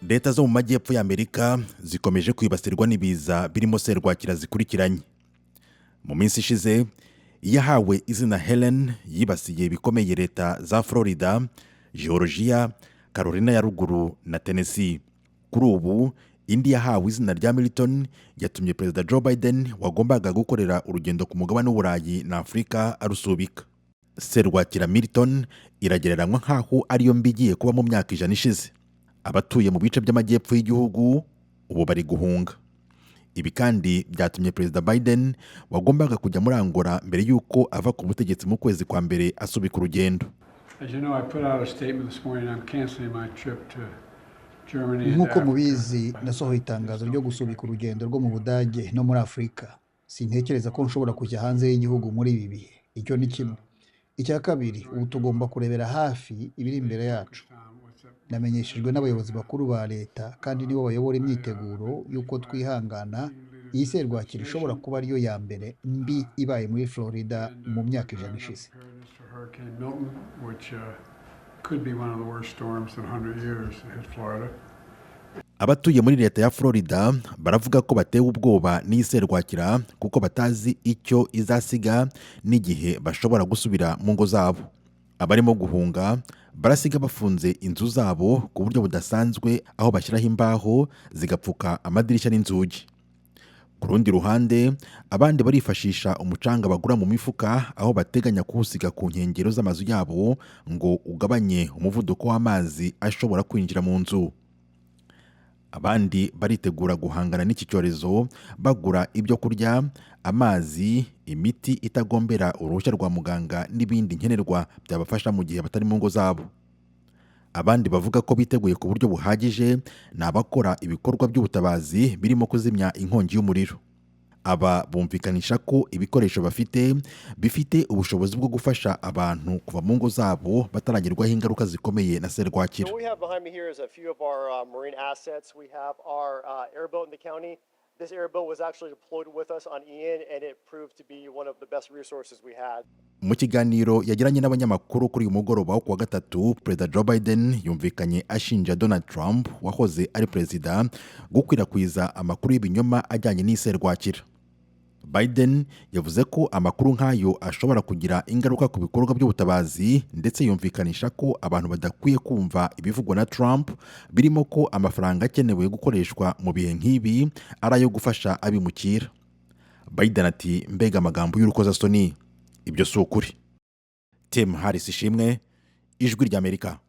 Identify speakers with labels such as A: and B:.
A: Leta zo mu majyepfo y'Amerika zikomeje kwibasirwa n'ibiza birimo serwakira zikurikiranye. Mu minsi ishize yahawe izina Helen yibasiye bikomeye leta za Florida, Georgia, Carolina ya ruguru na Tennessee. Kuri ubu indi yahawe izina rya Milton yatumye Perezida Joe Biden wagombaga gukorera urugendo ku mugabane w'Uburayi na Afurika arusubika. Serwakira Milton iragereranywa nk'aho ariyo mbi igiye kuba mu myaka 100 ishize. Abatuye mu bice by'amajyepfo y'igihugu ubu bari guhunga. Ibi kandi byatumye Perezida Biden wagombaga kujya muri Angola mbere y'uko ava ku butegetsi mu kwezi kwa mbere asubika urugendo.
B: Nk'uko mubizi nasohoye itangazo ryo gusubika urugendo rwo mu Budage no muri Afurika. Sintekereza ko nshobora kujya hanze y'igihugu muri ibi bihe. Icyo ni kimwe. Icya kabiri, ubu tugomba kurebera hafi ibiri imbere yacu. Namenyeshejwe n'abayobozi bakuru ba leta kandi nibo bayobora imyiteguro y'uko twihangana. Iyi serwakira ishobora kuba ariyo ya mbere mbi ibaye muri Florida mu myaka 100 ishize.
A: Abatuye muri leta ya Florida baravuga ko batewe ubwoba n'iyi serwakira kuko batazi icyo izasiga n'igihe bashobora gusubira mu ngo zabo. Abarimo guhunga barasiga bafunze inzu zabo ku buryo budasanzwe, aho bashyiraho imbaho zigapfuka amadirishya n'inzugi. Ku rundi ruhande abandi barifashisha umucanga bagura mu mifuka, aho bateganya kuwusiga ku nkengero z'amazu yabo ngo ugabanye umuvuduko w'amazi ashobora kwinjira mu nzu. Abandi baritegura guhangana n'iki cyorezo bagura ibyo kurya, amazi, imiti itagombera uruhushya rwa muganga n'ibindi nkenerwa byabafasha mu gihe batari mu ngo zabo. Abandi bavuga ko biteguye ku buryo buhagije ni abakora ibikorwa by'ubutabazi birimo kuzimya inkongi y'umuriro. Aba bumvikanisha ko ibikoresho bifite ubushobozi bwo gufasha abantu kuva mu ngo zabo bataragerwaho ingaruka zikomeye na serwakira.
C: This airboat was actually deployed with us on Ian, and it proved to be one of the best resources we had.
A: Mu kiganiro yagiranye n'abanyamakuru kuri uyu mugoroba wo kuwa gatatu, Perezida Joe Biden yumvikanye ashinja Donald Trump wahoze ari perezida gukwirakwiza amakuru y'ibinyoma ajyanye n'iserwakira. Biden yavuze ko amakuru nk'ayo ashobora kugira ingaruka ku bikorwa by'ubutabazi, ndetse yumvikanisha ko abantu badakwiye kumva ibivugwa na Trump, birimo ko amafaranga akenewe gukoreshwa mu bihe nk'ibi ari ayo gufasha abimukira. Biden ati mbega amagambo y'urukozasoni, ibyo si ukuri. Tim Harris Ishimwe, Ijwi ry'Amerika.